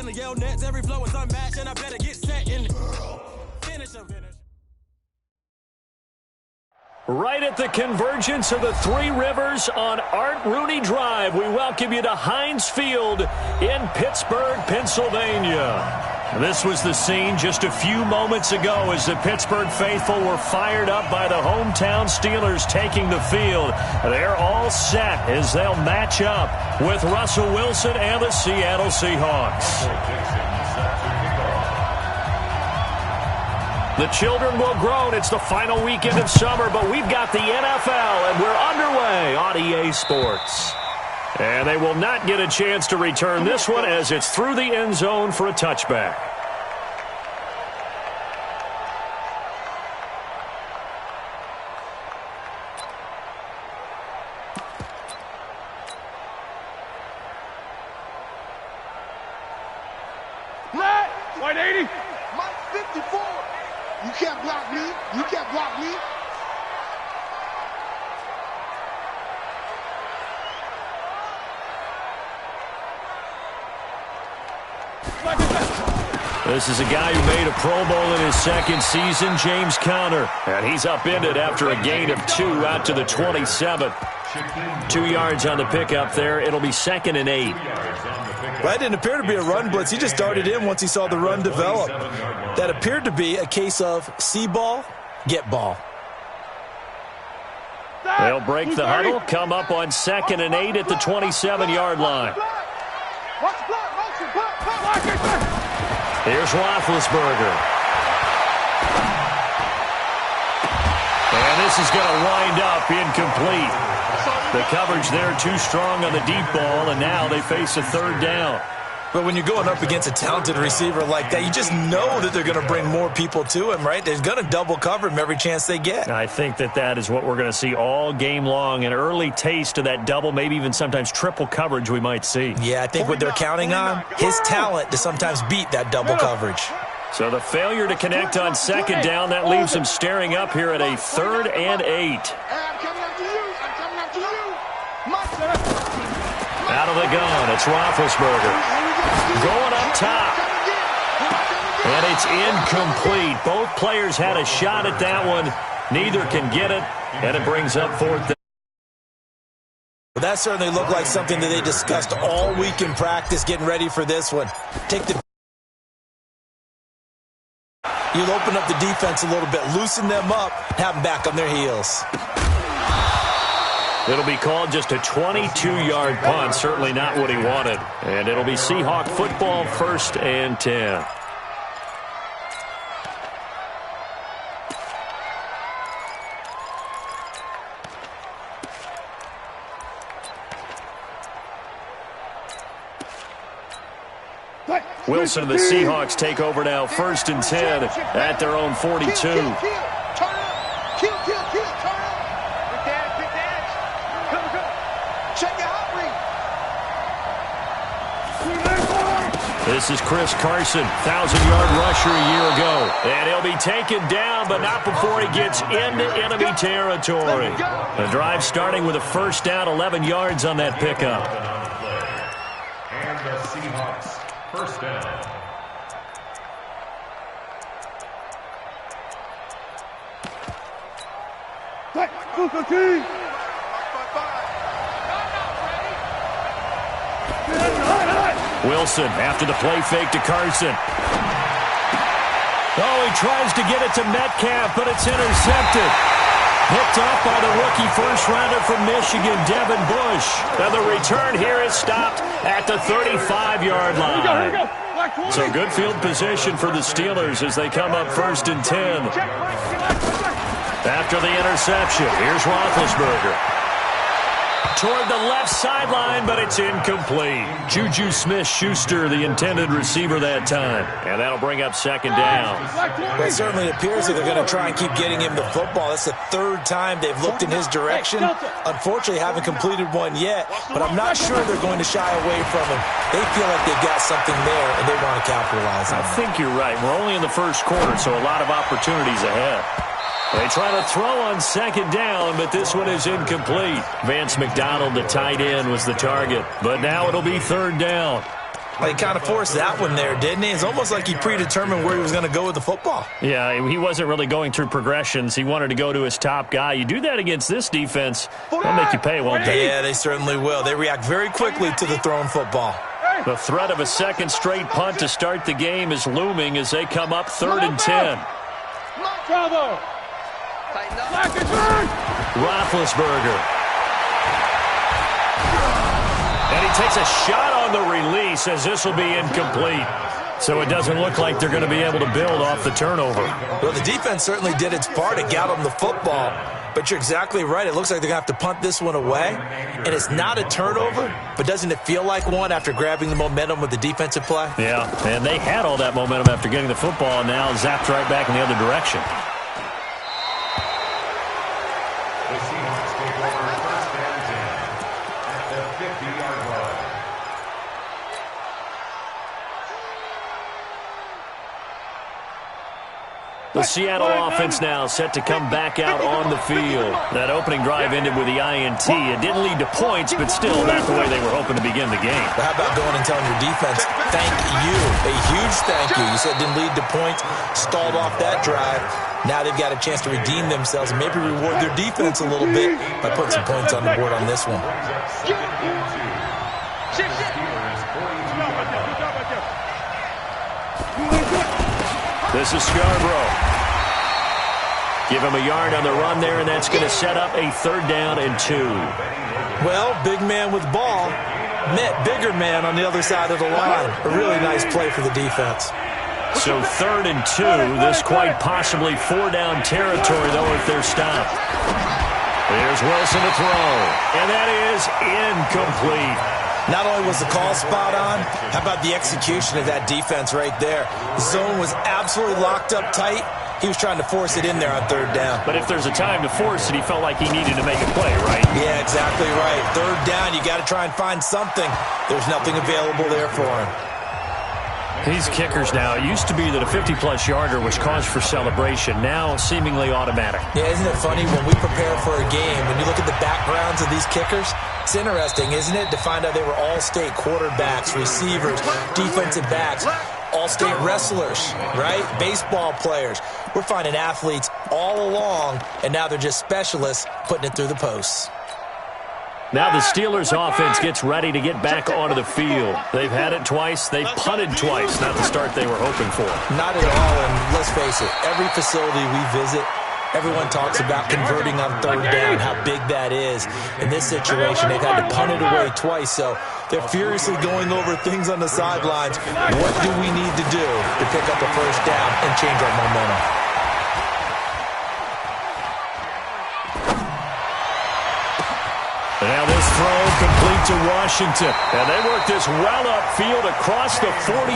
in the Yale Nets. Every flow is unmatched, and I better get set in. Finish him. Right at the convergence of the Three Rivers on Art Rooney Drive, we welcome you to Heinz Field in Pittsburgh, Pennsylvania. This was the scene just a few moments ago as the Pittsburgh faithful were fired up by the hometown Steelers taking the field. They're all set as they'll match up with Russell Wilson and the Seattle Seahawks. The children will groan. It's the final weekend of summer, but we've got the NFL, and we're underway on EA Sports. And they will not get a chance to return this one as it's through the end zone for a touchback. White 80. Mike 54. You can't block me. You can't block me. This is a guy who made a Pro Bowl in his second season, James Conner. And he's upended after a gain of 2 out to the 27. 2 yards on the pickup there. It'll be 2nd and 8. That didn't appear to be a run blitz. He just darted in once he saw the run develop. That appeared to be a case of see ball, get ball. They'll break the huddle, come up on 2nd and 8 at the 27-yard line. Here's Roethlisberger. And this is going to wind up incomplete. The coverage there too strong on the deep ball, and now they face a 3rd down. But when you're going up against a talented receiver like that, you just know that they're going to bring more people to him, right? They're going to double cover him every chance they get. I think that is what we're going to see all game long, an early taste of that double, maybe even sometimes triple coverage we might see. Yeah, I think what they're counting on, his talent to sometimes beat that double coverage. So the failure to connect on 2nd down, that leaves him staring up here at a 3rd and 8. Out of the gun, it's Roethlisberger. Going up top. And it's incomplete. Both players had a shot at that one. Neither can get it, and it brings up 4th down. That certainly looked like something that they discussed all week in practice, getting ready for this one. You'll open up the defense a little bit, loosen them up, have them back on their heels. It'll be called just a 22-yard punt, certainly not what he wanted. And it'll be Seahawk football, 1st and 10. Wilson and the Seahawks take over now, 1st and 10 at their own 42. This is Chris Carson, 1,000-yard rusher a year ago. And he'll be taken down, but not before he gets into enemy territory. The drive starting with a 1st down, 11 yards on that pickup. And the Seahawks, 1st down. Wilson after the play fake to Carson. Oh, he tries to get it to Metcalf, but it's intercepted. Picked off by the rookie first-rounder from Michigan, Devin Bush. And the return here is stopped at the 35-yard line. So good field position for the Steelers as they come up 1st and 10. After the interception, here's Roethlisberger. Toward the left sideline, but it's incomplete. Juju Smith-Schuster, the intended receiver that time. And that'll bring up 2nd down. Well, it certainly appears that they're going to try and keep getting him the football. That's the 3rd time they've looked in his direction. Unfortunately, haven't completed one yet, but I'm not sure they're going to shy away from him. They feel like they've got something there, and they want to capitalize on it. I think you're right. We're only in the 1st quarter, so a lot of opportunities ahead. They try to throw on 2nd down, but this one is incomplete. Vance McDonald, the tight end, was the target. But now it'll be 3rd down. Well, he kind of forced that one there, didn't he? It's almost like he predetermined where he was going to go with the football. Yeah, he wasn't really going through progressions. He wanted to go to his top guy. You do that against this defense, they'll make you pay, won't they? Yeah, they certainly will. They react very quickly to the thrown football. The threat of a second straight punt to start the game is looming as they come up 3rd and 10. Roethlisberger. And he takes a shot on the release as this will be incomplete. So it doesn't look like they're going to be able to build off the turnover. Well, the defense certainly did its part to get them the football. But you're exactly right. It looks like they're going to have to punt this one away. And it's not a turnover, but doesn't it feel like one after grabbing the momentum with the defensive play? Yeah, and they had all that momentum after getting the football, and now zapped right back in the other direction. The Seahawks take over 1st and 10 at the 50-yard line. The Seattle offense now set to come back out on the field. That opening drive ended with the INT. It didn't lead to points, but still not the way they were hoping to begin the game. But how about going and telling your defense, thank you, a huge thank you. You said it didn't lead to points, stalled off that drive. Now they've got a chance to redeem themselves and maybe reward their defense a little bit by putting some points on the board on this one. This is Scarborough. Give him a yard on the run there, and that's going to set up a 3rd down and 2. Well, big man with ball met bigger man on the other side of the line. A really nice play for the defense. So 3rd and 2. This quite possibly 4-down territory, though, if they're stopped. There's Wilson to throw, and that is incomplete. Not only was the call spot on, how about the execution of that defense right there? The zone was absolutely locked up tight. He was trying to force it in there on 3rd down. But if there's a time to force it, he felt like he needed to make a play, right? Yeah, exactly right. 3rd down, you got to try and find something. There's nothing available there for him. These kickers now, it used to be that a 50-plus yarder was cause for celebration. Now, seemingly automatic. Yeah, isn't it funny when we prepare for a game, when you look at the backgrounds of these kickers, it's interesting, isn't it, to find out they were all-state quarterbacks, receivers, defensive backs, all-state wrestlers, right? Baseball players. We're finding athletes all along, and now they're just specialists putting it through the posts. Now the Steelers offense gets ready to get back onto the field. They've had it twice. They've punted twice. Not the start they were hoping for. Not at all, and let's face it, every facility we visit, everyone talks about converting on 3rd down, how big that is. In this situation, they've had to punt it away twice, so they're furiously going over things on the sidelines. What do we need to do to pick up a 1st down and change our momentum? Now this throw complete to Washington. And they work this well upfield across the 45.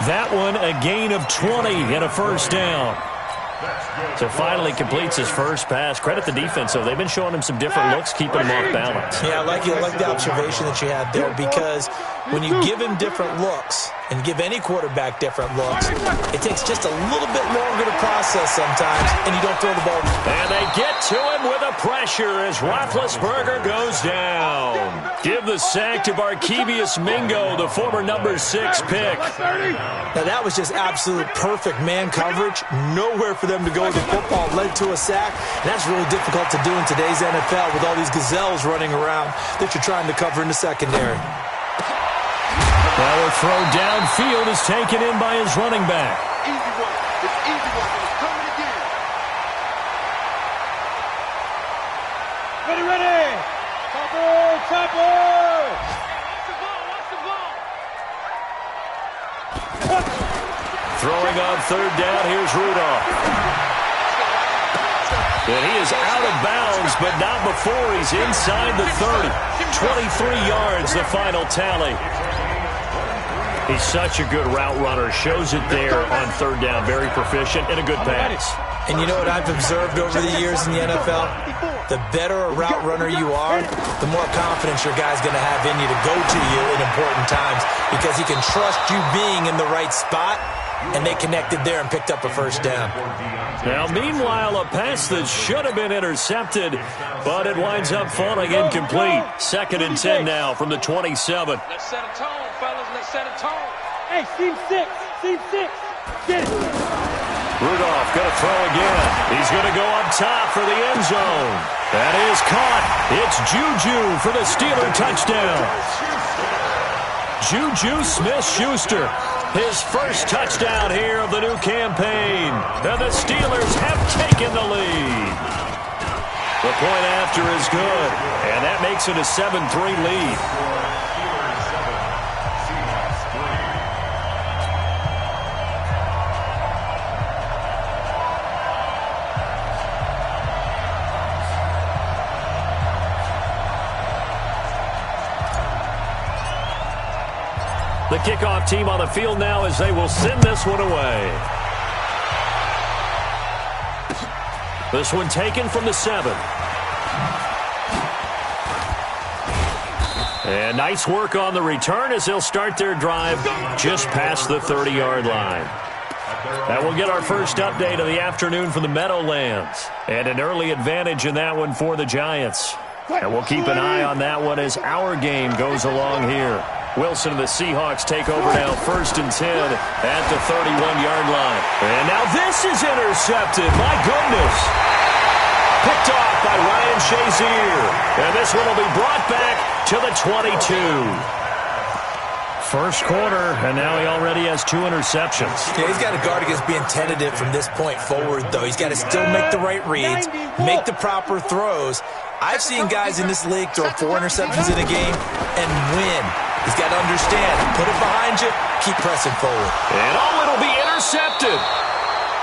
That one a gain of 20 and a 1st down. So finally completes his first pass. Credit the defense, though. They've been showing him some different looks, keeping him off balance. Yeah, I like the observation that you had there, because when you give him different looks and give any quarterback different looks, it takes just a little bit longer to process sometimes, and you don't throw the ball. And they get to him with a pressure as Roethlisberger goes down. Give the sack to Barkevious Mingo, the former number 6 pick. Now that was just absolute perfect man coverage. Nowhere for them to go with the football. Led to a sack. And that's really difficult to do in today's NFL with all these gazelles running around that you're trying to cover in the secondary. Now a throw downfield is taken in by his running back. Easy work. It's easy work, and it's coming again. Ready. Chopper. Throwing on 3rd down, here's Rudolph. And he is out of bounds, but not before he's inside the 30. 23 yards, the final tally. He's such a good route runner. Shows it there on 3rd down. Very proficient and a good pass. And you know what I've observed over the years in the NFL? The better a route runner you are, the more confidence your guy's going to have in you to go to you in important times, because he can trust you being in the right spot, and they connected there and picked up a 1st down. Now, meanwhile, a pass that should have been intercepted, but it winds up falling incomplete. 2nd and 10 now from the 27. Let's set a tone. fellas. Let's set a tone. Hey, Team 6. Team 6. Get it. Rudolph going to throw again. He's going to go up top for the end zone. That is caught. It's Juju for the Steeler touchdown. Juju Smith-Schuster, his first touchdown here of the new campaign. And the Steelers have taken the lead. The point after is good, and that makes it a 7-3 lead. The kickoff team on the field now as they will send this one away. This one taken from the 7. And nice work on the return as they'll start their drive just past the 30-yard line. That will get our first update of the afternoon from the Meadowlands. And an early advantage in that one for the Giants. And we'll keep an eye on that one as our game goes along here. Wilson and the Seahawks take over now, 1st and 10 at the 31-yard line. And now this is intercepted. My goodness. Picked off by Ryan Shazier. And this one will be brought back to the 22. First quarter, and now he already has 2 interceptions. Yeah, he's got to guard against being tentative from this point forward, though. He's got to still make the right reads, make the proper throws. I've seen guys in this league throw 4 interceptions in a game and win. He's got to understand, put it behind you, keep pressing forward. And it'll be intercepted.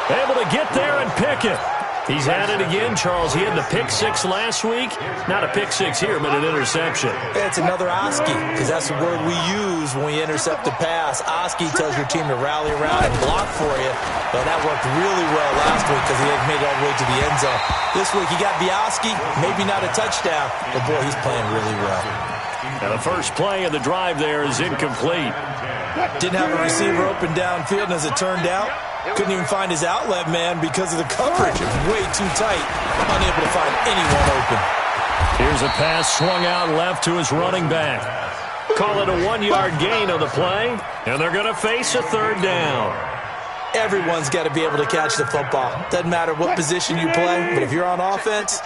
Able to get there and pick it. He's had it again, Charles. He had the pick 6 last week. Not a pick 6 here, but an interception. It's another Oski, because that's the word we use when we intercept a pass. Oski tells your team to rally around and block for you. But that worked really well last week because he had made it all the way to the end zone. This week he got the Oski, maybe not a touchdown, but boy, he's playing really well. And the first play of the drive there is incomplete. Didn't have a receiver open downfield, and as it turned out, couldn't even find his outlet man because of the coverage. It was way too tight. Unable to find anyone open. Here's a pass swung out left to his running back. Call it a 1-yard gain on the play, and they're going to face a 3rd down. Everyone's got to be able to catch the football. Doesn't matter what position you play, but if you're on offense,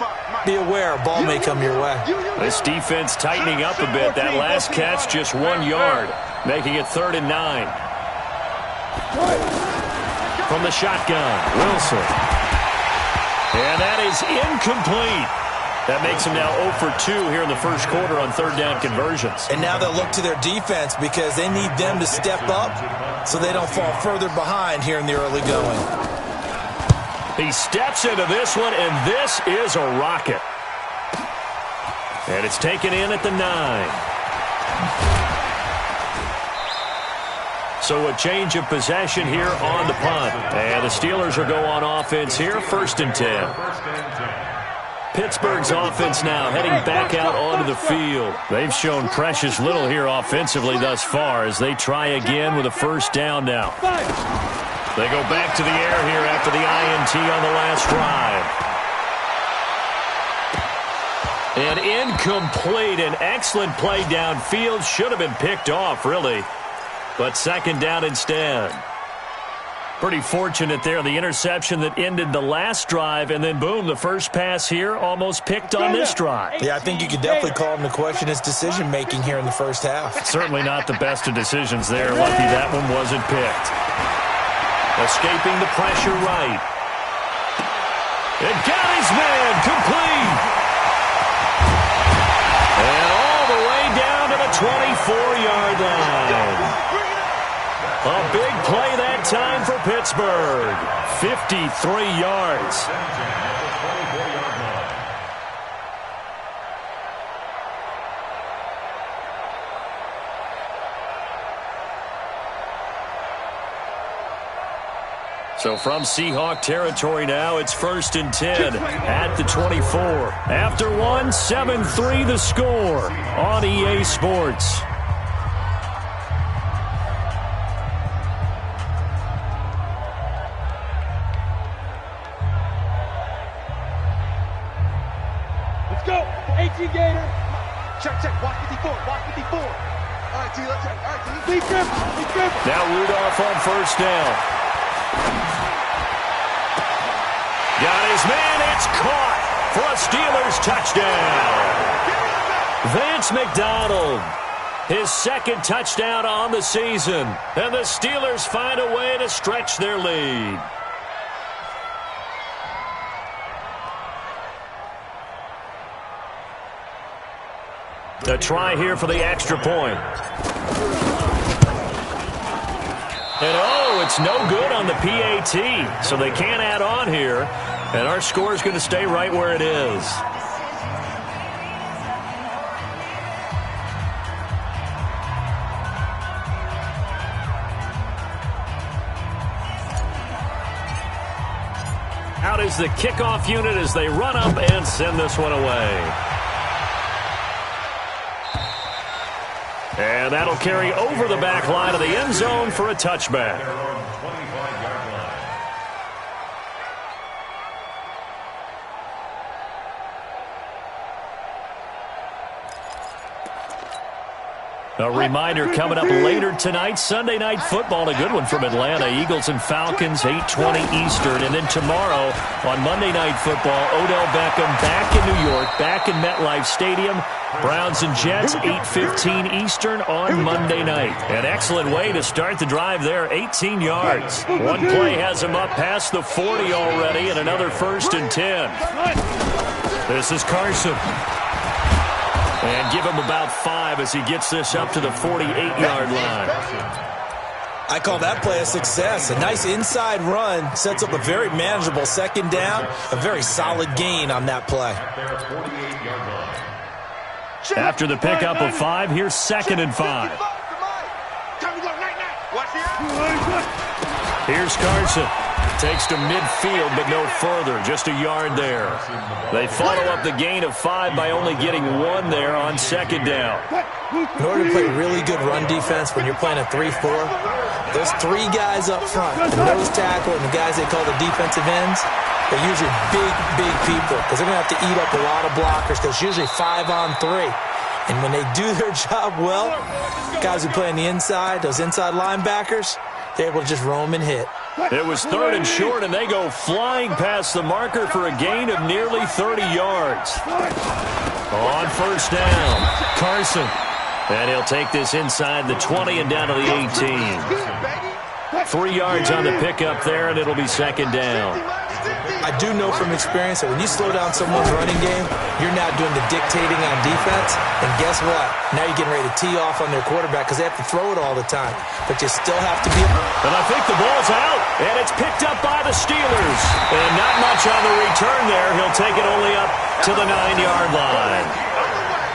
be aware a ball may come your way. This defense tightening up a bit. That last catch just 1 yard, making it 3rd and 9. From the shotgun, Wilson. And that is incomplete. That makes him now 0 for 2 here in the first quarter on 3rd down conversions. And now they'll look to their defense because they need them to step up so they don't fall further behind here in the early going. He steps into this one, and this is a rocket. And it's taken in at the 9. So a change of possession here on the punt. And the Steelers will go on offense here, 1st and 10. Pittsburgh's offense now heading back out onto the field. They've shown precious little here offensively thus far as they try again with a 1st down now. They go back to the air here after the INT on the last drive. And incomplete. An excellent play downfield. Should have been picked off, really. But 2nd down instead. Pretty fortunate there, the interception that ended the last drive, and then boom, the first pass here almost picked on this drive. Yeah, I think you could definitely call him to question his decision-making here in the first half. Certainly not the best of decisions there. Lucky that one wasn't picked. Escaping the pressure right. It got his man, complete. And all the way down to the 24-yard line. A big play that time for Pittsburgh. 53 yards. So from Seahawk territory now, it's 1st and 10 at the 24. After one, 7-3 the score on EA Sports. Let's go. 18 Gator. Check, check. Watch 54. Watch 54. Now Rudolph on first down. Got his man. It's caught for a Steelers touchdown. Vance McDonald, his second touchdown on the season. And the Steelers find a way to stretch their lead. A try here for the extra point. And oh, it's no good on the PAT. So they can't add on here. And our score is going to stay right where it is. Out is the kickoff unit as they run up and send this one away. And that'll carry over the back line of the end zone for a touchback. A reminder coming up later tonight, Sunday Night Football, a good one from Atlanta. Eagles and Falcons, 8:20 Eastern. And then tomorrow on Monday Night Football, Odell Beckham back in New York, back in MetLife Stadium. Browns and Jets, 8:15 Eastern on Monday night. An excellent way to start the drive there, 18 yards. One play has him up past the 40 already, and another 1st and 10. This is Carson. And give him about 5 as he gets this up to the 48-yard line. I call that play a success. A nice inside run sets up a very manageable second down. A very solid gain on that play. After the pickup of 5, here's 2nd and 5. Here's Carson. Takes to midfield, but no further. Just a yard there. They follow up the gain of 5 by only getting 1 there on 2nd down. In order to play really good run defense when you're playing a 3-4, those 3 guys up front, the nose tackle and the guys they call the defensive ends, they're usually big people because they're going to have to eat up a lot of blockers because it's usually 5 on 3. And when they do their job well, guys who play on the inside, those inside linebackers, they're able to just roam and hit. It was 3rd and short, and they go flying past the marker for a gain of nearly 30 yards. On first down, Carson. And he'll take this inside the 20 and down to the 18. 3 yards on the pickup there, and it'll be 2nd down. I do know from experience that when you slow down someone's running game, you're now doing the dictating on defense. And guess what? Now you're getting ready to tee off on their quarterback because they have to throw it all the time. But you still have to be... And I think the ball's out, and it's picked up by the Steelers. And not much on the return there. He'll take it only up to the 9-yard line.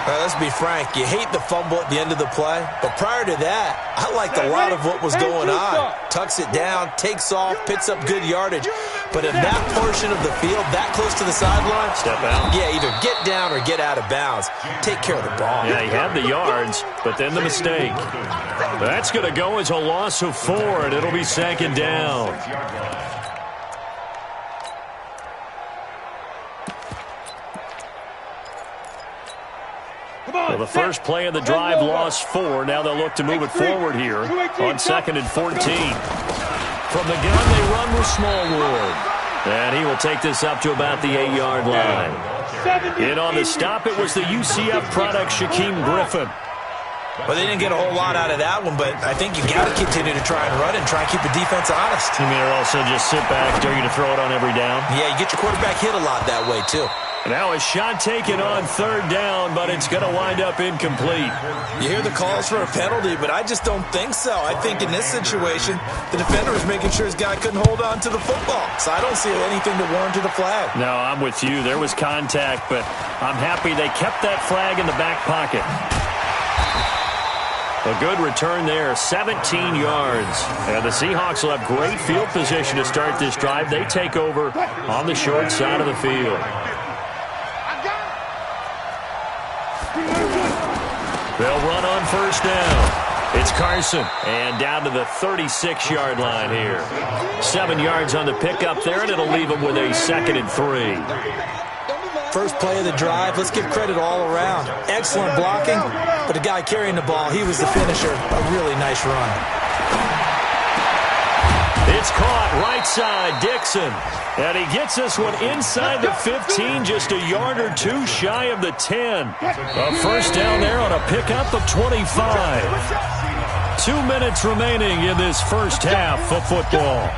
Let's be frank. You hate the fumble at the end of the play. But prior to that, I liked a lot of what was going on. Tucks it down, takes off, picks up good yardage. But in that portion of the field, that close to the sideline, step out. Yeah, either get down or get out of bounds. Take care of the ball. Yeah, he had the yards, but then the mistake. That's going to go as a loss of 4, and it'll be 2nd down. Well, the first play of the drive lost 4. Now they'll look to move it forward here on 2nd and 14. From the gun, they run with Smallwood. And he will take this up to about the 8-yard line. In on the stop, it was the UCF product, Shaquem Griffin. Well, they didn't get a whole lot out of that one, but I think you got to continue to try and run and try and keep the defense honest. You mean also just sit back, dare you to throw it on every down? Yeah, you get your quarterback hit a lot that way, too. Now a shot taken on 3rd down, but it's going to wind up incomplete. You hear the calls for a penalty, but I just don't think so. I think in this situation, the defender was making sure his guy couldn't hold on to the football. So I don't see anything to warrant a flag. No, I'm with you. There was contact, but I'm happy they kept that flag in the back pocket. A good return there, 17 yards. And the Seahawks will have great field position to start this drive. They take over on the short side of the field. They'll run on first down. It's Carson. And down to the 36-yard line here. 7 yards on the pickup there, and it'll leave them with a 2nd and 3. first play of the drive. Let's give credit all around. Excellent blocking, but the guy carrying the ball, he was the finisher. A really nice run. It's caught right side, Dixon. And he gets this one inside the 15, just a yard or two shy of the 10. A first down there on a pickup of 25. 2 minutes remaining in this first half of football.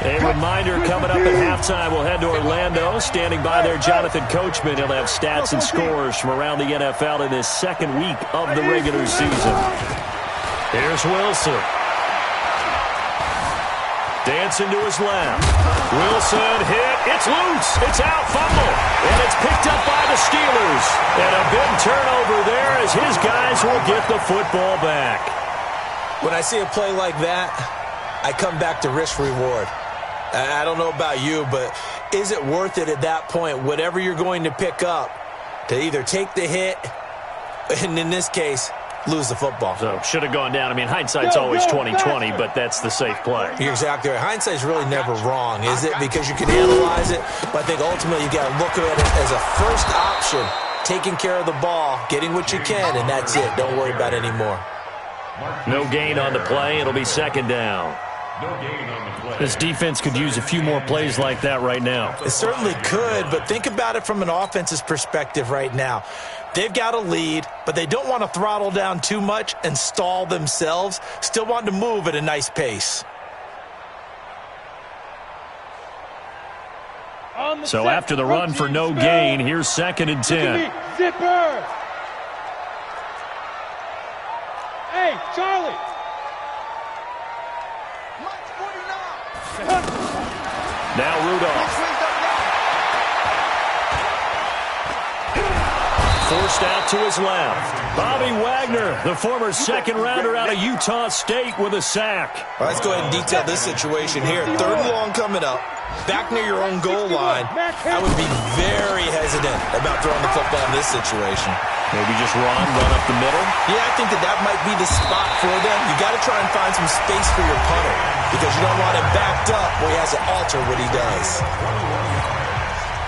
A reminder coming up at halftime, we'll head to Orlando. Standing by there, Jonathan Coachman. He'll have stats and scores from around the NFL in his second week of the regular season. Here's Wilson. Dancing to his left. Wilson hit. It's loose. It's out. Fumble. And it's picked up by the Steelers. And a big turnover there as his guys will get the football back. When I see a play like that, I come back to risk-reward. I don't know about you, but is it worth it at that point, whatever you're going to pick up, to either take the hit, and in this case, lose the football? So, should have gone down. I mean, hindsight's always 20/20, but that's the safe play. You're exactly right. Hindsight's really never wrong, is it? Because you can analyze it, but I think ultimately you got to look at it as a first option, taking care of the ball, getting what you can, and that's it. Don't worry about it anymore. No gain on the play. It'll be second down. No gain on the play. This defense could use a few more plays like that right now. It certainly could, but think about it from an offense's perspective right now. They've got a lead, but they don't want to throttle down too much and stall themselves. Still want to move at a nice pace. So after the run for no gain, here's 2nd and 10. Zipper! Hey, Charlie! Now Rudolph. Forced out to his left. Bobby Wagner, the former second-rounder out of Utah State, with a sack. All right, let's go ahead and detail this situation here. 3rd and long coming up. Back near your own goal line. I would be very hesitant about throwing the football in this situation. Maybe just run up the middle? Yeah, I think that might be the spot for them. You got to try and find some space for your punter because you don't want him backed up where he has to alter what he does.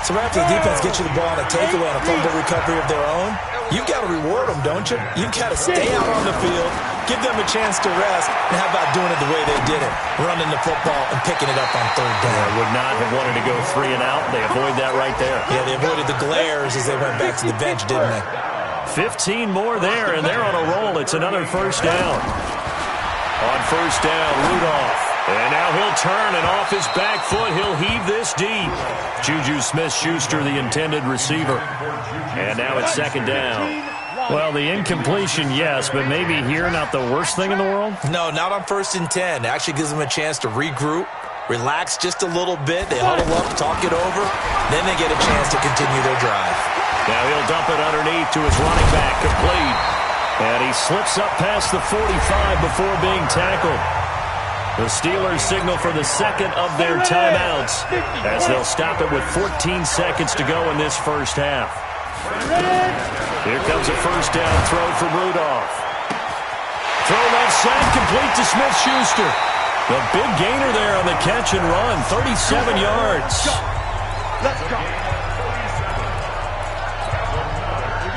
So right after the defense gets you the ball on a takeaway on a fumble recovery of their own, you've got to reward them, don't you? You've got to stay out on the field, give them a chance to rest, and how about doing it the way they did it, running the football and picking it up on 3rd down. They would not have wanted to go 3 and out. They avoid that right there. Yeah, they avoided the glares as they went back to the bench, didn't they? 15 more there, and they're on a roll. It's another first down. On first down, Rudolph. And now he'll turn, and off his back foot, he'll heave this deep. Juju Smith-Schuster, the intended receiver. And now it's 2nd down. Well, the incompletion, yes, but maybe here not the worst thing in the world? No, not on 1st and 10. It actually gives them a chance to regroup, relax just a little bit. They huddle up, talk it over. Then they get a chance to continue their drive. Now he'll dump it underneath to his running back, complete. And he slips up past the 45 before being tackled. The Steelers signal for the 2nd of their timeouts as they'll stop it with 14 seconds to go in this first half. Here comes a first down throw from Rudolph. Throw left side, complete to Smith-Schuster. The big gainer there on the catch and run, 37 yards. Let's go.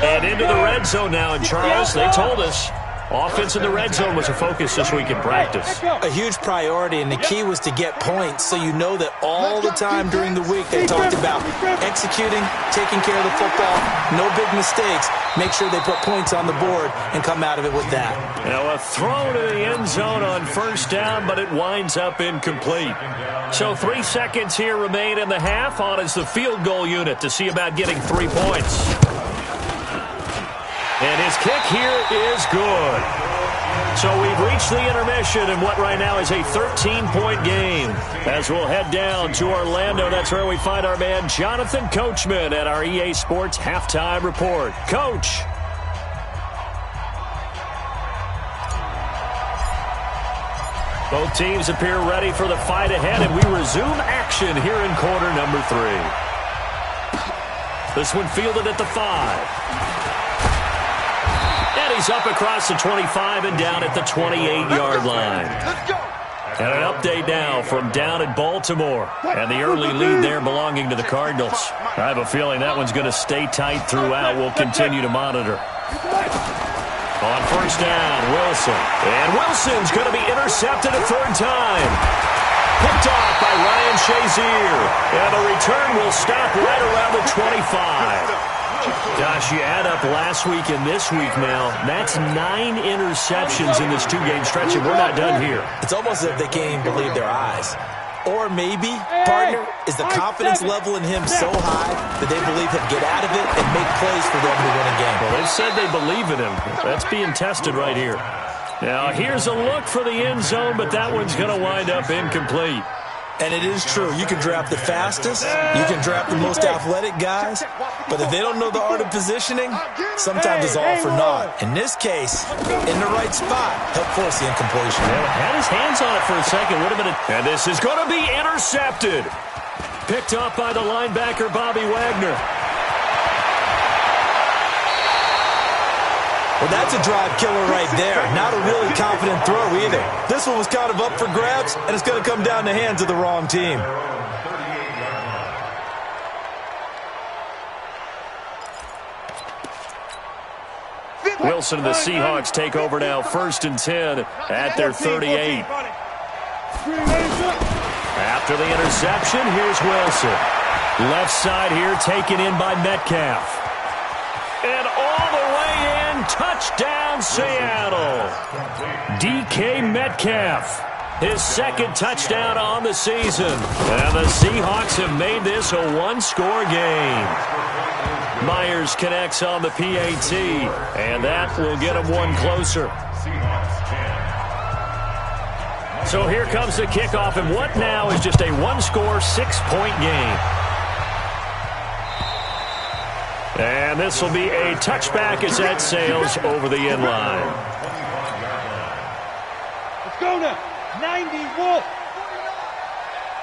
And into the red zone now, and Charles, they told us offense in the red zone was a focus this week in practice. A huge priority, and the key was to get points, so you know that all the time during the week they talked about executing, taking care of the football, no big mistakes, make sure they put points on the board and come out of it with that. Now a throw to the end zone on first down, but it winds up incomplete. So 3 seconds here remain in the half. On is the field goal unit to see about getting 3 points. And his kick here is good. So we've reached the intermission in what right now is a 13-point game. As we'll head down to Orlando, that's where we find our man Jonathan Coachman at our EA Sports Halftime Report. Coach. Both teams appear ready for the fight ahead, and we resume action here in quarter number 3. This one fielded at the 5. And he's up across the 25 and down at the 28-yard line. Let's go. And an update now from down in Baltimore. And the early lead there belonging to the Cardinals. I have a feeling that one's going to stay tight throughout. We'll continue to monitor. On first down, Wilson. And Wilson's going to be intercepted a third time. Picked off by Ryan Shazier. And the return will stop right around the 25. Gosh, you add up last week and this week now, that's 9 interceptions in this two-game stretch, and we're not done here. It's almost as if they can't even believe their eyes. Or maybe, partner, is the confidence level in him so high that they believe he'll get out of it and make plays for them to win a game. Well, they've said they believe in him. That's being tested right here. Now, here's a look for the end zone, but that one's going to wind up incomplete. And it is true. You can draft the fastest. You can draft the most athletic guys. But if they don't know the art of positioning, sometimes it's all for naught. In this case, in the right spot, help force the incompletion. Yeah, had his hands on it for a second. Would have been and this is going to be intercepted. Picked up by the linebacker, Bobby Wagner. Well, that's a drive killer right there. Not a really confident throw either. This one was kind of up for grabs, and it's going to come down in the hands of the wrong team. Wilson and the Seahawks take over now, 1st and 10 at their 38. After the interception, here's Wilson. Left side here taken in by Metcalf. And all the way in, touchdown Seattle. DK Metcalf, his second touchdown on the season. And the Seahawks have made this a one-score game. Myers connects on the PAT, and that will get him one closer. So here comes the kickoff, and what now is just a one-score, 6-point game. And this will be a touchback as that sails over the end line. Let's go now. 90 Wolf.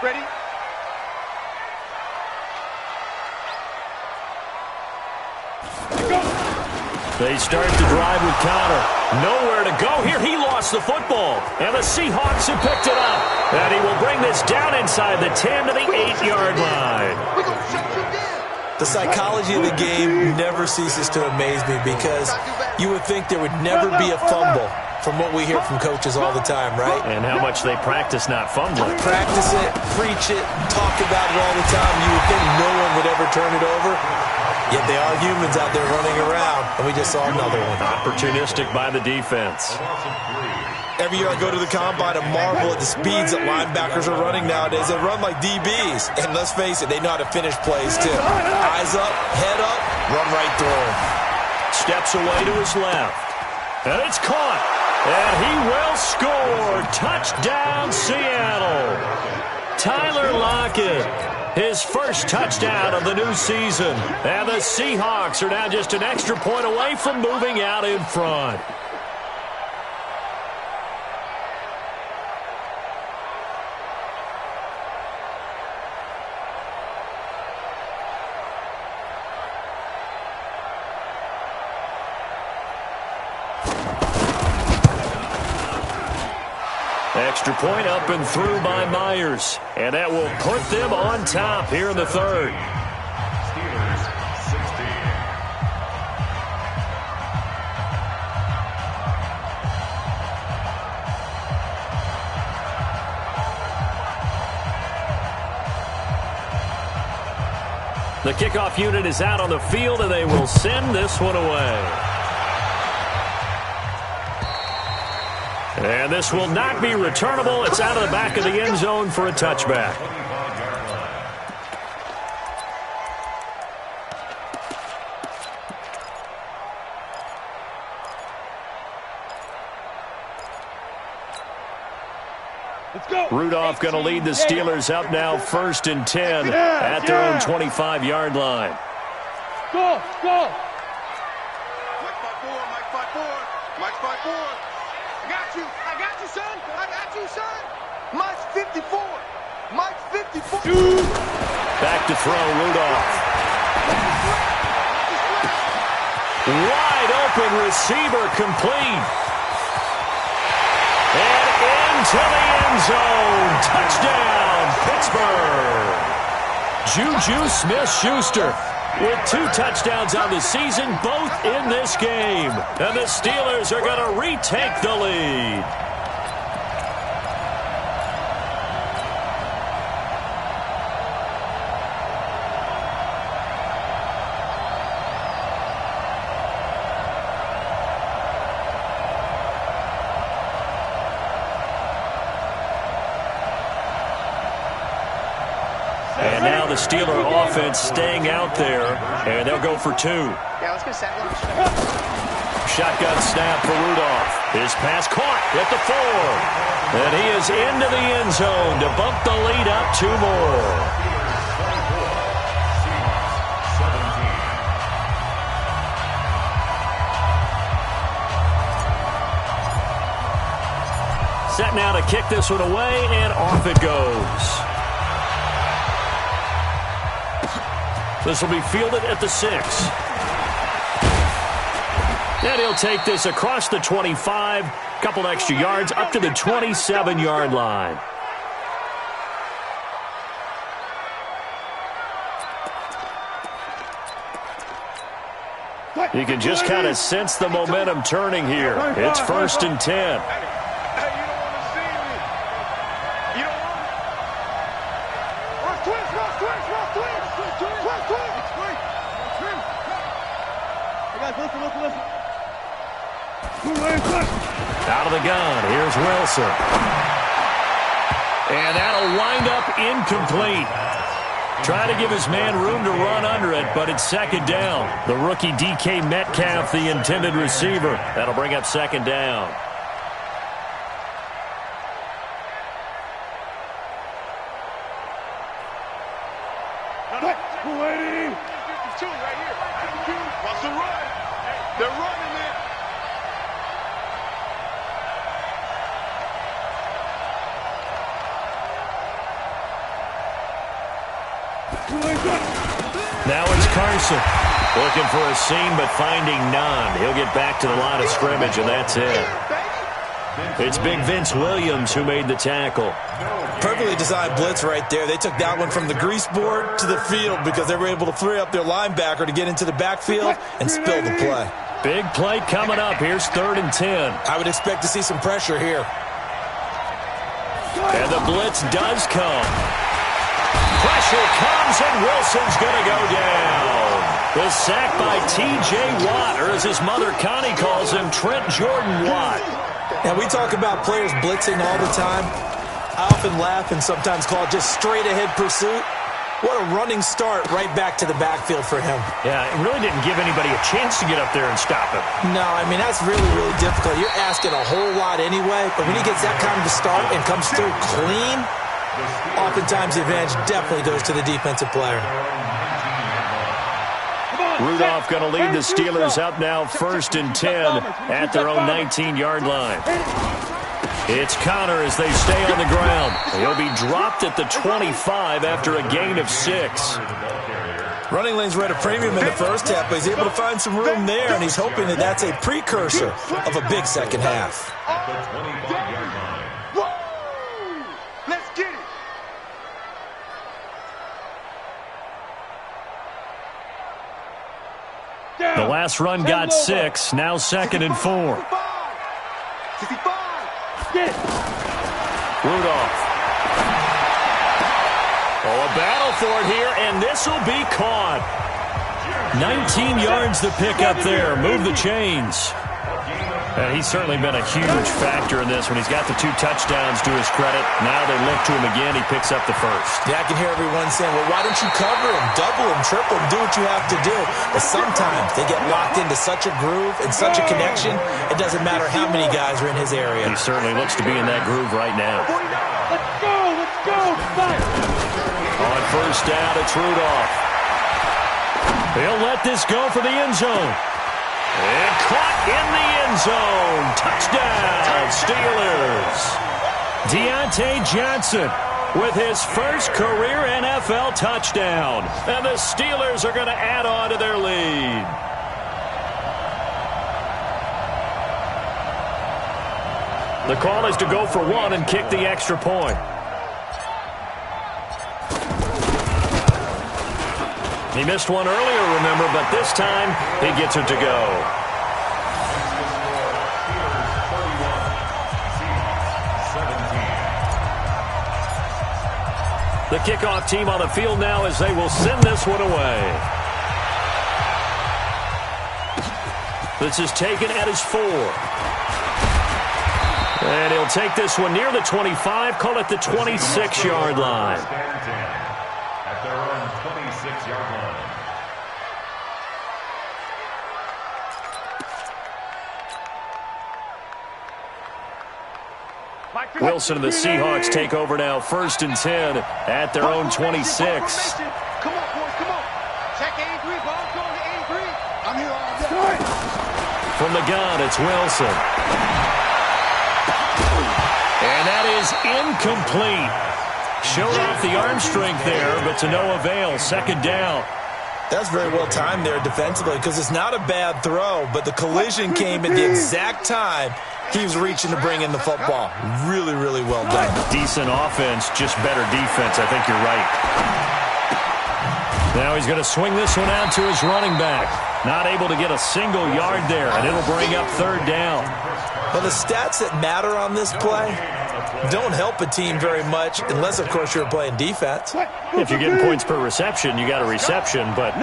Ready? They start the drive with Connor. Nowhere to go here. He lost the football. And the Seahawks have picked it up. And he will bring this down inside the 10 to the 8-yard line. The psychology of the game never ceases to amaze me because you would think there would never be a fumble from what we hear from coaches all the time, right? And how much they practice not fumbling. Practice it, preach it, talk about it all the time. You would think no one would ever turn it over. Yet they are humans out there running around, and we just saw another one. Opportunistic by the defense. Every year I go to the combine and marvel at the speeds that linebackers are running nowadays. They run like DBs. And let's face it, they know how to finish plays too. Eyes up, head up, run right through them. Steps away to his left. And it's caught. And he will score. Touchdown, Seattle. Tyler Lockett, his first touchdown of the new season. And the Seahawks are now just an extra point away from moving out in front. Extra point up and through by Myers. And that will put them on top here in the third. Steelers 16. The kickoff unit is out on the field, and they will send this one away. And this will not be returnable. It's out of the back of the end zone for a touchback. Rudolph going to lead the Steelers up now 1st and 10 at their own 25-yard line. Go, go. Mike 5-4. I got you, son. I got you, son. Mike's 54. Mike's 54. Back to throw, Rudolph. Wide open receiver complete. And into the end end zone. Touchdown, Pittsburgh. Juju Smith-Schuster with 2 touchdowns on the season, both in this game. And the Steelers are going to retake the lead. And now the Steeler offense staying out there, and they'll go for 2. Yeah, let's go set one. Shotgun snap for Rudolph. His pass caught at the 4. And he is into the end zone to bump the lead up 2 more. Set now to kick this one away, and off it goes. This will be fielded at the 6. And he'll take this across the 25. Couple extra yards up to the 27-yard line. You can just kind of sense the momentum turning here. It's 1st and 10. Out of the gun, here's Wilson. And that'll wind up incomplete. Try to give his man room to run under it, but it's 2nd down. The rookie DK Metcalf, the intended receiver. That'll bring up 2nd down. What's the run? They're running it. Now it's Carson. Looking for a seam, but finding none. He'll get back to the line of scrimmage, and that's it. It's Big Vince Williams who made the tackle. Perfectly designed blitz right there. They took that one from the grease board to the field because they were able to free up their linebacker to get into the backfield and spill the play. Big play coming up. Here's 3rd and 10. I would expect to see some pressure here. And the blitz does come. Pressure comes, and Wilson's going to go down. The sack by T.J. Watt, or as his mother Connie calls him, Trent Jordan Watt. Now, we talk about players blitzing all the time. I often laugh and sometimes call it just straight-ahead pursuit. What a running start right back to the backfield for him. Yeah, it really didn't give anybody a chance to get up there and stop him. No, I mean, that's really, really difficult. You're asking a whole lot anyway, but when he gets that kind of a start and comes through clean, oftentimes the advantage definitely goes to the defensive player. Rudolph going to lead the Steelers up now 1st and 10 at their own 19-yard line. It's Connor as they stay on the ground. He'll be dropped at the 25 after a gain of 6. Running lanes were at a premium in the first half, but he's able to find some room there, and he's hoping that that's a precursor of a big second half. Let's get it. The last run got 6, now 2nd and 4. 65. Rudolph. Oh, a battle for it here, and this will be caught. 19 yards to pick up there. Move the chains. And he's certainly been a huge factor in this when he's got the 2 touchdowns to his credit. Now they look to him again. He picks up the 1st. Yeah, I can hear everyone saying, well, why don't you cover him, double him, triple him, do what you have to do. But sometimes they get locked into such a groove and such a connection, it doesn't matter how many guys are in his area. He certainly looks to be in that groove right now. Let's go, fire. On 1st down, it's Rudolph. He'll let this go for the end zone. And caught in the end zone. Touchdown, Steelers. Deontay Johnson with his first career NFL touchdown. And the Steelers are going to add on to their lead. The call is to go for one and kick the extra point. He missed one earlier, remember, but this time he gets it to go. The kickoff team on the field now as they will send this one away. This is taken at his 4. And he'll take this one near the 25, call it the 26-yard line. At their own 26-yard line. Wilson and the Seahawks take over now, 1st and 10 at their own 26. Come on, boys, come on. Check 83, ball's going to 83. I'm here all day. From the gun, it's Wilson. And that is incomplete. Showed off the arm strength there, but to no avail. 2nd down. That's very well timed there defensively because it's not a bad throw, but the collision came at the exact time he was reaching to bring in the football. Really, really well done. Decent offense, just better defense. I think you're right. Now he's going to swing this one out to his running back. Not able to get a single yard there, and it'll bring up 3rd down. Well, the stats that matter on this play don't help a team very much unless, of course, you're playing defense. If you're getting points per reception, you got a reception, but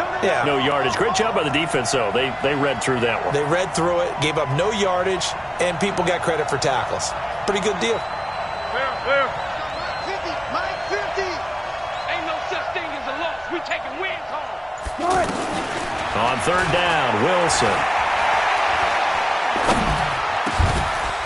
no yardage. Great job by the defense, though. They read through that one. They read through it, gave up no yardage, and people got credit for tackles. Pretty good deal. Where? Mike 50. Ain't no such thing as a loss. We taking wins home. On 3rd down, Wilson.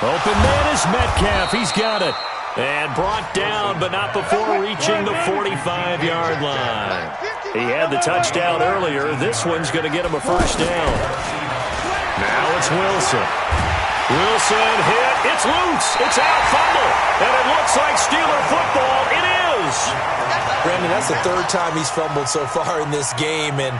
Open man is Metcalf. He's got it. And brought down, but not before reaching the 45-yard line. He had the touchdown earlier. This one's going to get him a 1st down. Now it's Wilson. Wilson hit. It's loose. It's out. Fumble. And it looks like Steeler football. It is. Brandon, that's the 3rd time he's fumbled so far in this game. And,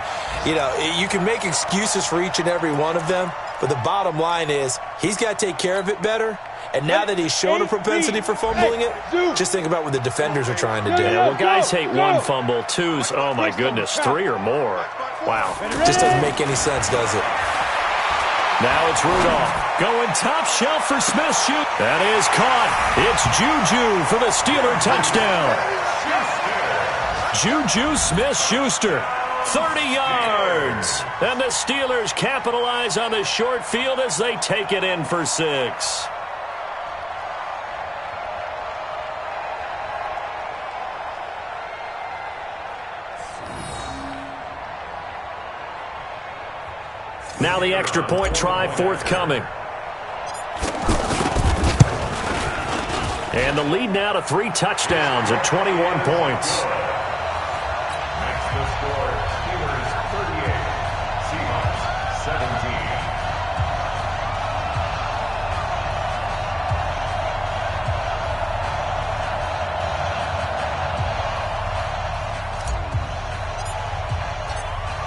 you know, you can make excuses for each and every one of them. But the bottom line is he's got to take care of it better. And now that he's shown a propensity for fumbling it, just think about what the defenders are trying to do. Yeah, well, guys hate 1 fumble, 2's, oh my goodness, 3 or more. Wow. Just doesn't make any sense, does it? Now it's Rudolph. Going top shelf for Smith-Schuster. That is caught. It's Juju for the Steeler touchdown. Juju Smith-Schuster. 30 yards. And the Steelers capitalize on the short field as they take it in for 6. Now the extra point try forthcoming. And the lead now to 3 touchdowns at 21 points. That's the score. Steelers 38, Seahawks 17.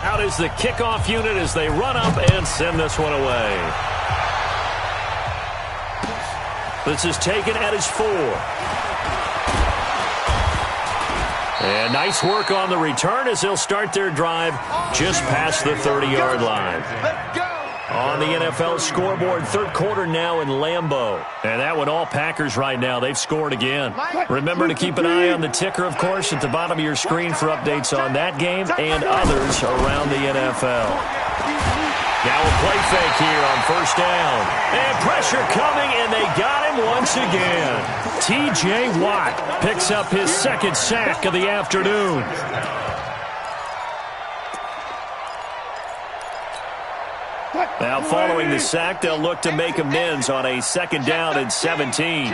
Out is the kickoff unit as they run up and send this one away. This is taken at his 4. And nice work on the return as they'll start their drive just past the 30-yard line. Let's go. On the NFL scoreboard, 3rd quarter now in Lambeau. And that one all Packers right now. They've scored again. Remember to keep an eye on the ticker, of course, at the bottom of your screen for updates on that game and others around the NFL. Now a play fake here on 1st down. And pressure coming, and they got him once again. T.J. Watt picks up his 2nd sack of the afternoon. Now following the sack, they'll look to make amends on a 2nd down and 17.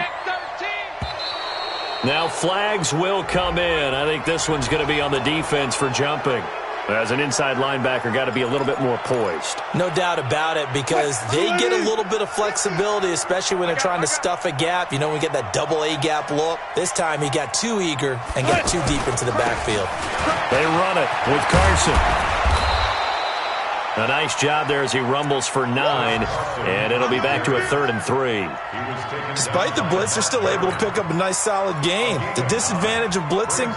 Now flags will come in. I think this one's going to be on the defense for jumping. As an inside linebacker, got to be a little bit more poised. No doubt about it, because they get a little bit of flexibility, especially when they're trying to stuff a gap. You know, we get that double A gap look. This time he got too eager and got too deep into the backfield. They run it with Carson. A nice job there as he rumbles for 9, and it'll be back to a 3rd and 3. Despite the blitz, they're still able to pick up a nice solid gain. The disadvantage of blitzing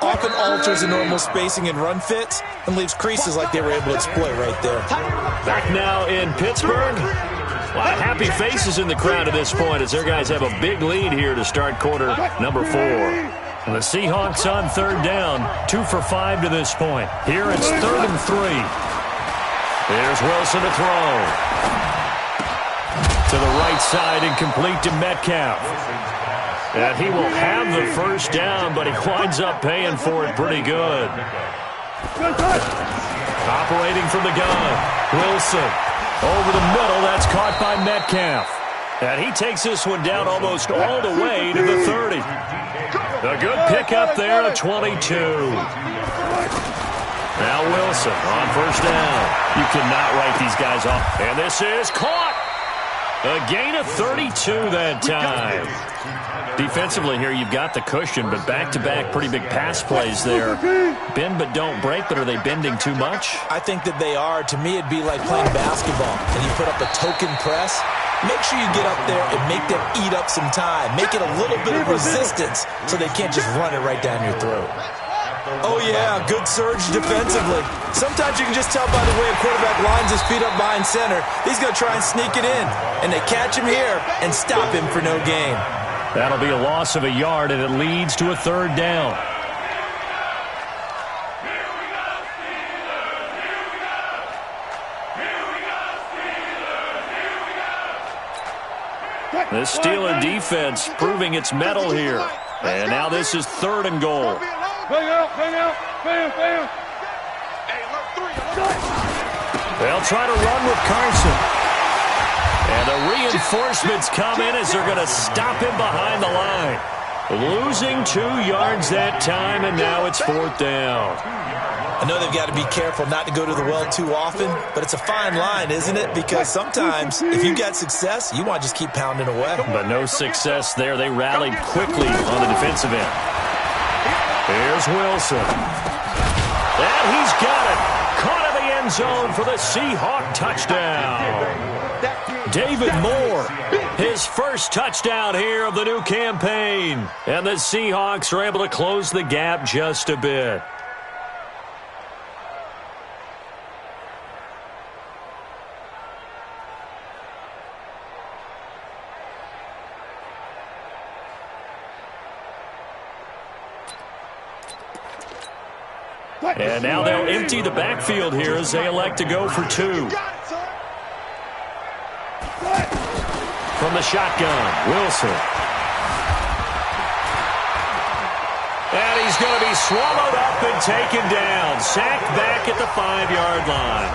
often alters the normal spacing and run fits and leaves creases like they were able to exploit right there. Back now in Pittsburgh. A lot of happy faces in the crowd at this point as their guys have a big lead here to start quarter number 4. And the Seahawks on 3rd down, 2 for 5 to this point. Here it's 3rd and 3. Here's Wilson to throw. To the right side and complete to Metcalf. And he will have the first down, but he winds up paying for it pretty good. Operating from the gun, Wilson. Over the middle, that's caught by Metcalf. And he takes this one down almost all the way to the 30. A good pickup there at 22. Now Wilson on first down. You cannot write these guys off. And this is caught. A gain of 32 that time. Defensively here, you've got the cushion, but back-to-back pretty big pass plays there. Bend but don't break, but are they bending too much? I think that they are. To me, it'd be like playing basketball, and you put up a token press. Make sure you get up there and make them eat up some time. Make it a little bit of resistance so they can't just run it right down your throat. Oh, yeah, good surge defensively. Sometimes you can just tell by the way a quarterback lines his feet up behind center. He's going to try and sneak it in, and they catch him here and stop him for no gain. That'll be a loss of a yard, and it leads to a 3rd down. The Steeler defense proving its mettle here. And now this is 3rd and goal. They'll try to run with Carson. And the reinforcements come in as they're going to stop him behind the line. Losing 2 yards that time, and now it's 4th down. I know they've got to be careful not to go to the well too often, but it's a fine line, isn't it? Because sometimes, if you got success, you want to just keep pounding away. But no success there. They rallied quickly on the defensive end. Here's Wilson. And he's got it. Caught in the end zone for the Seahawk touchdown. David Moore, his first touchdown here of the new campaign. And the Seahawks are able to close the gap just a bit. And now they'll empty the backfield here as they elect to go for 2. From the shotgun, Wilson. And he's going to be swallowed up and taken down. Sacked back at the 5-yard line.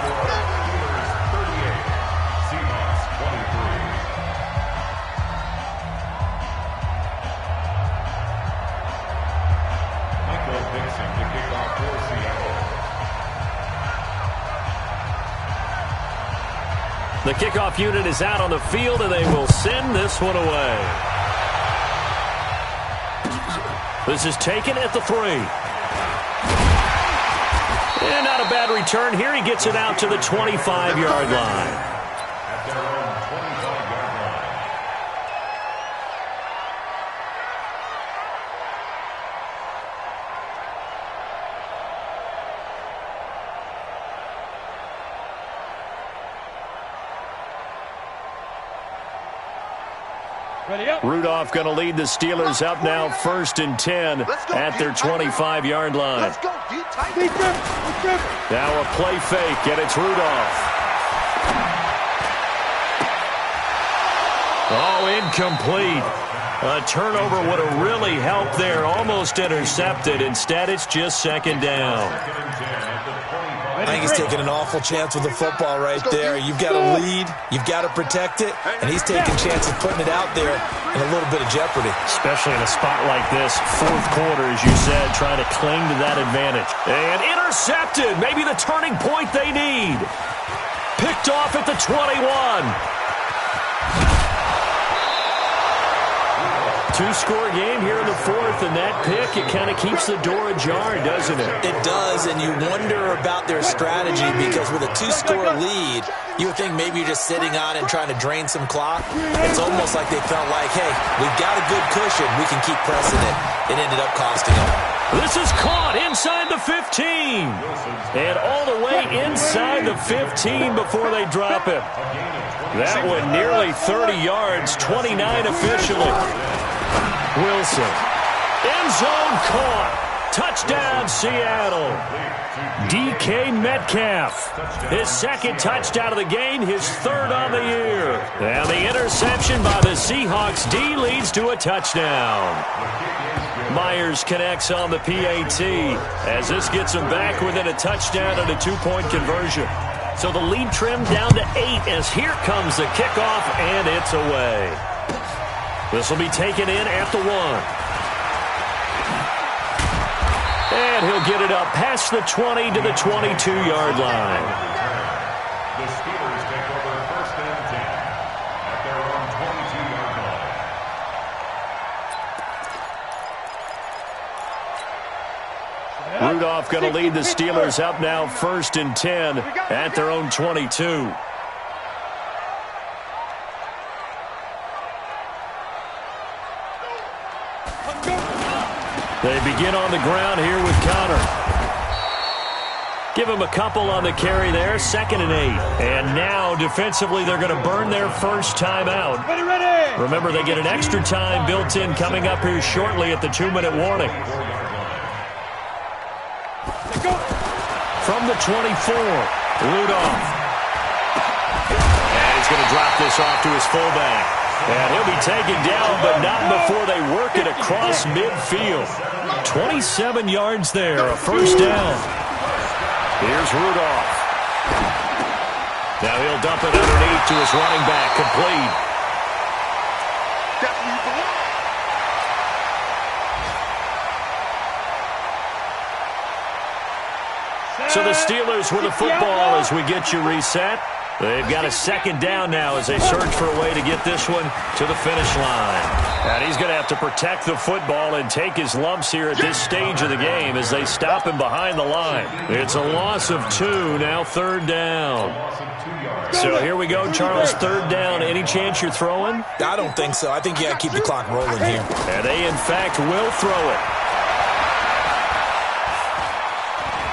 The kickoff unit is out on the field, and they will send this one away. This is taken at the 3. And not a bad return here. He gets it out to the 25-yard line. Rudolph going to lead the Steelers up now 1st and 10 at their 25-yard line. Now a play fake, and it's Rudolph. Oh, incomplete. A turnover would have really helped there. Almost intercepted. Instead, it's just 2nd down. I think he's taking an awful chance with the football right there. You've got to lead, you've got to protect it, and he's taking chances putting it out there in a little bit of jeopardy. Especially in a spot like this, 4th quarter, as you said, trying to cling to that advantage. And intercepted, maybe the turning point they need. Picked off at the 21. Two-score game here in the fourth, and that pick, it kind of keeps the door ajar, doesn't it? It does, and you wonder about their strategy because with a two-score lead, you would think maybe you're just sitting on and trying to drain some clock. It's almost like they felt like, hey, we've got a good cushion. We can keep pressing it. It ended up costing them. This is caught inside the 15. And all the way inside the 15 before they drop it. That one nearly 30 yards, 29 officially. Wilson. End zone caught. Touchdown, Seattle. DK Metcalf. His second touchdown of the game, his third on the year. And the interception by the Seahawks D leads to a touchdown. Myers connects on the PAT as this gets him back within a touchdown and a two-point conversion. So the lead trimmed down to 8 as here comes the kickoff, and it's away. This will be taken in at the 1. And he'll get it up past the 20 to the 22-yard line. The Steelers take over first and 10 at their own 22-yard line. Rudolph going to lead the Steelers up now first and 10 at their own 22. They begin on the ground here with Connor. Give him a couple on the carry there, 2nd and 8. And now, defensively, they're going to burn their first time out. Remember, they get an extra time built in coming up here shortly at the 2-minute warning. From the 24, Rudolph. And he's going to drop this off to his fullback. And he'll be taken down, but not before they work it across midfield. 27 yards there, a first down. Here's Rudolph. Now he'll dump it underneath to his running back, complete. That's where you belong. So the Steelers with the football as we get you reset. They've got a second down now as they search for a way to get this one to the finish line. And he's going to have to protect the football and take his lumps here at this stage of the game as they stop him behind the line. It's a loss of 2, now 3rd down. So here we go, Charles, 3rd down. Any chance you're throwing? I don't think so. I think you got to keep the clock rolling here. And they, in fact, will throw it.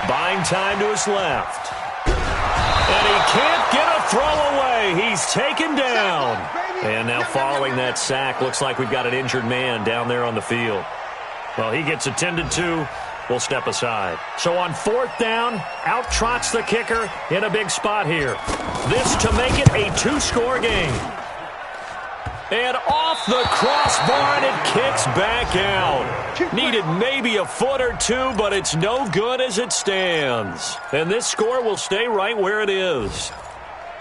Buying time to his left. And he can't get a throw away. He's taken down. And now following that sack, looks like we've got an injured man down there on the field. Well, he gets attended to. We'll step aside. So on 4th down, out trots the kicker in a big spot here. This to make it a 2-score game. And off the crossbar, and it kicks back out. Needed maybe a foot or two, but it's no good as it stands. And this score will stay right where it is.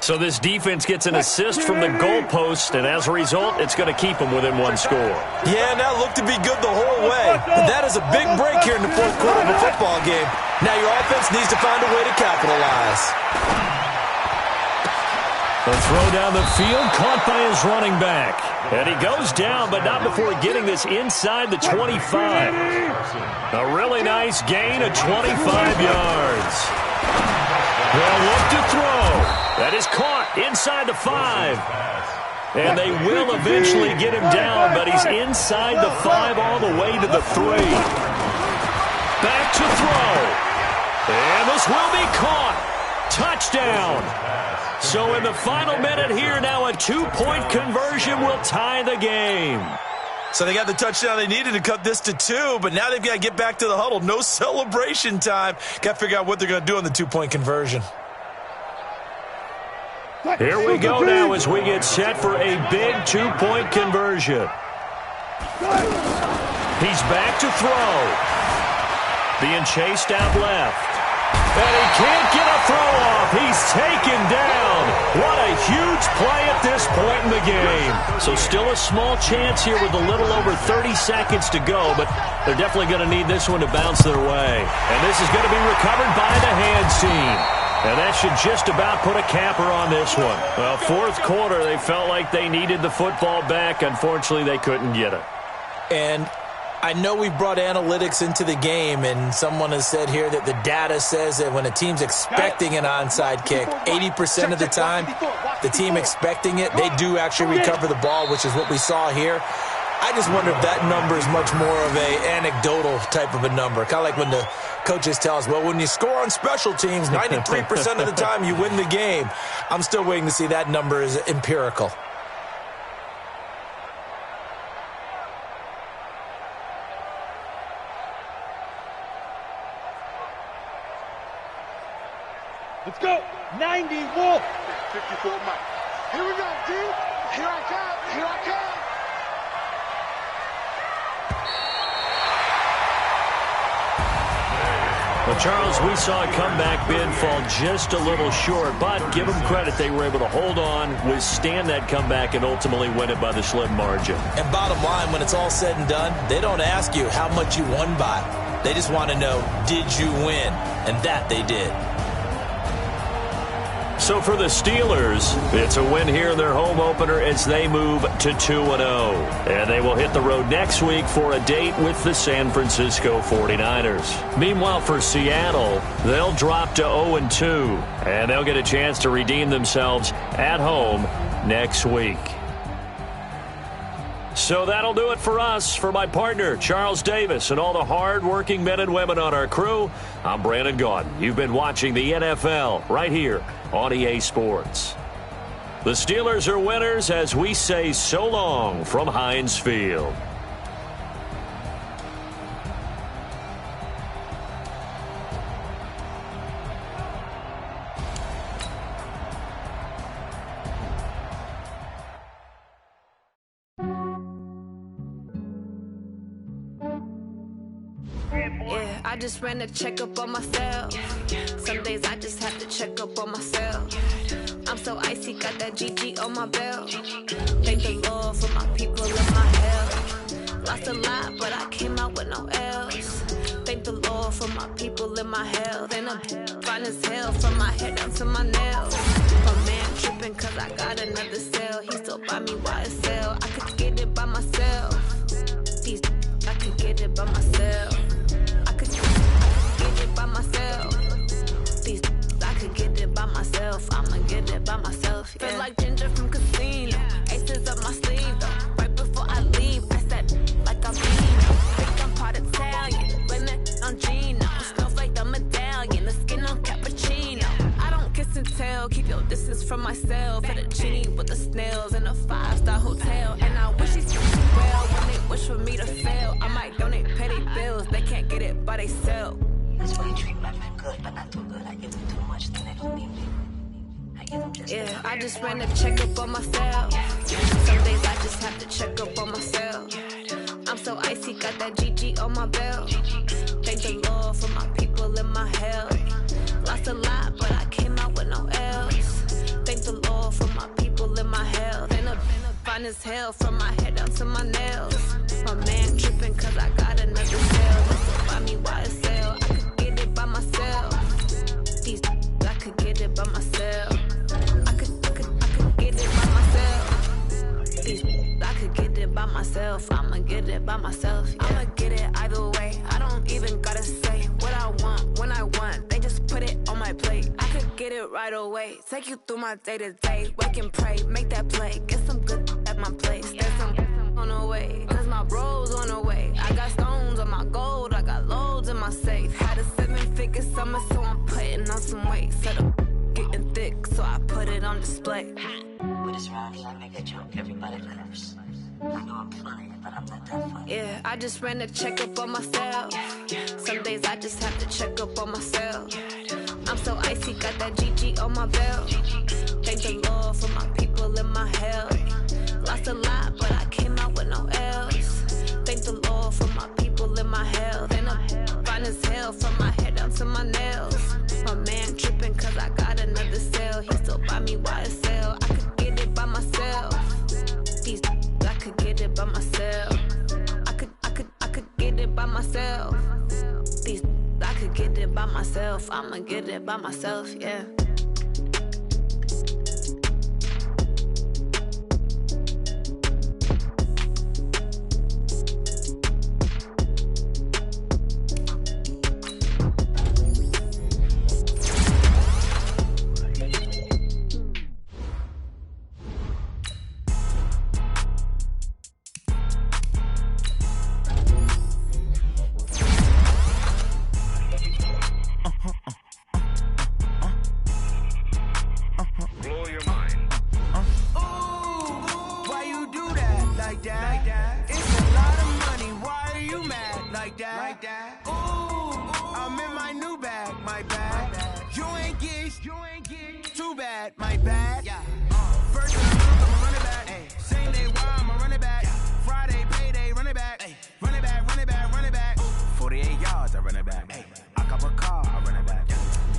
So this defense gets an assist from the goalpost, and as a result, it's going to keep them within 1 score. Yeah, and that looked to be good the whole way. But that is a big break here in the 4th quarter of a football game. Now your offense needs to find a way to capitalize. The throw down the field, caught by his running back. And he goes down, but not before getting this inside the 25. A really nice gain of 25 yards. They'll look to throw. That is caught inside the 5. And they will eventually get him down, but he's inside the 5 all the way to the 3. Back to throw. And this will be caught. Touchdown. So in the final minute here, now a 2-point conversion will tie the game. So they got the touchdown they needed to cut this to 2, but now they've got to get back to the huddle. No celebration time. Got to figure out what they're going to do on the 2-point conversion. Here we go now as we get set for a big 2-point conversion. He's back to throw. Being chased out left. And he can't get a throw off. He's taken down. What a huge play at this point in the game. So still a small chance here with a little over 30 seconds to go, but they're definitely going to need this one to bounce their way. And this is going to be recovered by the hands team. And that should just about put a capper on this one. Well, 4th quarter, they felt like they needed the football back. Unfortunately, they couldn't get it. And I know we brought analytics into the game, and someone has said here that the data says that when a team's expecting an onside kick, 80% of the time, the team expecting it, they do actually recover the ball, which is what we saw here. I just wonder if that number is much more of an anecdotal type of a number. Kind of like when the coaches tell us, well, when you score on special teams, 93% of the time you win the game. I'm still waiting to see that number is empirical. Let's go. 90, Wolf. 54, Mike. Here we go, D. Here I come. Here I come. Well, Charles, we saw a comeback bid fall just a little short, but give them credit. They were able to hold on, withstand that comeback, and ultimately win it by the slim margin. And bottom line, when it's all said and done, they don't ask you how much you won by. They just want to know, did you win? And that they did. So for the Steelers, it's a win here in their home opener as they move to 2-0. And they will hit the road next week for a date with the San Francisco 49ers. Meanwhile, for Seattle, they'll drop to 0-2. And they'll get a chance to redeem themselves at home next week. So that'll do it for us. For my partner, Charles Davis, and all the hard-working men and women on our crew, I'm Brandon Gaudin. You've been watching the NFL right here on EA Sports. The Steelers are winners as we say so long from Heinz Field. Yeah, I just ran a checkup on myself. Some days I just have to check up on myself. I'm so icy, got that GG on my belt. Thank the Lord for my people and my health. Lost a lot, but I came out with no L's. Thank the Lord for my people and my health. And I'm fine as hell from my head down to my nails. My man tripping cause I got another cell. He still buy me YSL. I could get it by myself. These I could get it by myself. I could get it by myself. These I could get it by myself. I'ma get it by myself. Yeah. Feel like Ginger from Casino. Aces up my sleeve though. Right before I leave, that's that like I'm Vino. Think I'm part Italian. Blame it on Gino. Smells like the medallion. The skin on cappuccino. I don't kiss and tell. Keep your distance from myself. At a genie with the snails in a 5-star hotel. And I wish he's well when they wish for me to fail. I might donate petty bills. They can't get it by they sell. That's why you treat my men good, but not too good. I give them too much, then they don't need me. I give them just yeah, I just ran a checkup on myself. Some days I just have to check up on myself. I'm so icy, got that GG on my belt. Thank the Lord for my people and my health. Lost a lot, but I came out with no L's. Thank the Lord for my people and my health. And I'm fine as hell from my head down to my nails. My man tripping cause I got another cell. That's buy me YSL. I could get it by myself. These I could get it by myself. I could get it by myself. These I could get it by myself. I'ma get it by myself. Yeah. I'ma get it either way. I don't even gotta say what I want when I want. They just put it on my plate. I could get it right away. Take you through my day to day. Wake and pray, make that play. Get some good at my place. There's some on the way, cause my bro's on the way. I got stones on my gold, I got loads in my safe. Had a 7-figure summer, so I'm putting on some weight. Set up getting thick, so I put it on display. with this round here, I make a joke, everybody laughs. I know I'm funny, but I'm not that funny. Yeah, I just ran a checkup on myself. Some days I just have to check up on myself. I'm so icy, got that GG on my belt. Thank the Lord for my people and my health. Lost a lot, but I came out with no L's. Thank the Lord for my people and my health. And I'm fine as hell from my head down to my nails. My man tripping cause I got another cell. He still buy me YSL. I could get it by myself. These I could get it by myself. I could get it by myself. These I could get it by myself. I'ma get it by myself, yeah. like that. Ooh, I'm in my new bag, my bad. You ain't get too bad, my bad. Yeah. First of the month, I'ma run it back. Ay. Same day, why I'ma run it back. Friday, payday, run it back. Ay. Run it back, run it back, run it back. 48 yards, I run it back. Ay. I cop a car, I run it back.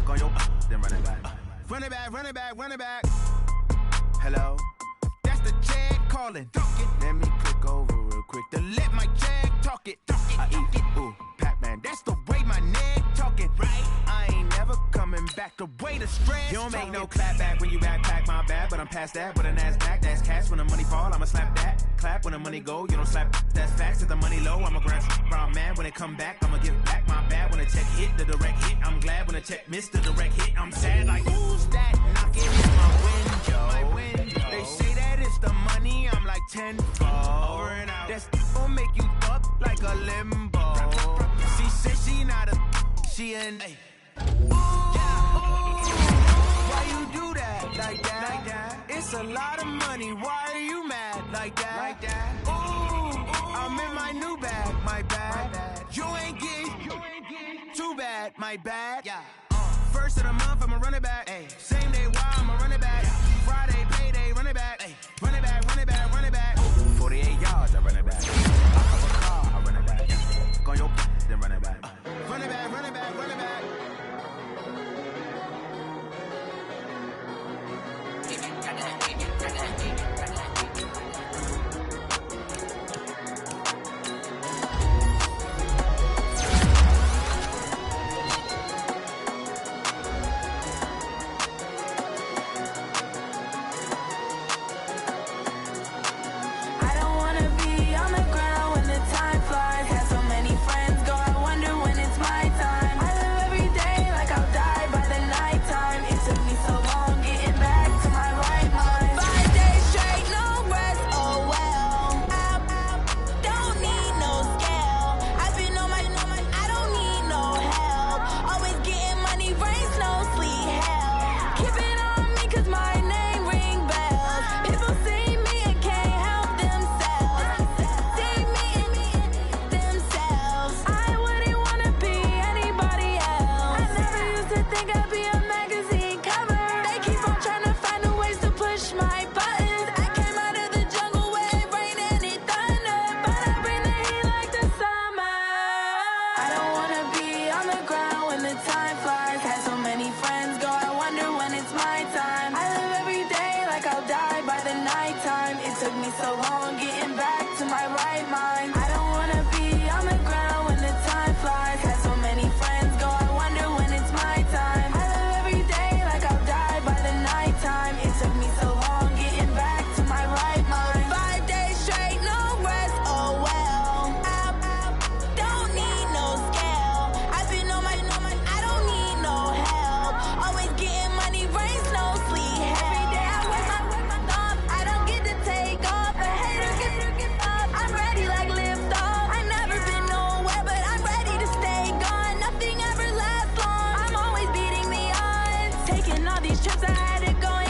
Go your then run it back. Run it back, run it back, run it back. Hello, that's the jag calling. Let me click over real quick to let my jag talk it. I eat it, ooh, Pac-Man. That's the way my neck talking. Right, I ain't never coming back. The way the stress. You don't make no clap back when you backpack, my bad. But I'm past that. With a NASDAQ, that's cash. When the money fall, I'ma slap that. Clap when the money go, you don't slap. That's facts. If the money low, I'ma grab brown man. When it come back, I'ma give back my bad. When the check hit, the direct hit. I'm glad when the check missed the direct hit. I'm sad like who's that knocking at my window? They say that it's the money. I'm like 10 over and out. That's gon' make you up like a limbo. She said she not a, she an. Ooh, why you do that like that? It's a lot of money. Why are you mad like that? Ooh, I'm in my new bag, my bad. You ain't get too bad, my bad. Yeah. First of the month, I'ma run it back. Ay. Same day, why I'ma run it back. Friday, payday, run it back. Ay. Run it back, run it back, run it back. 48 yards, I run it back. I cop a car, I run it back. Go your then run it back. Run it back, run it back, run it back. Taking all these trips, I had to go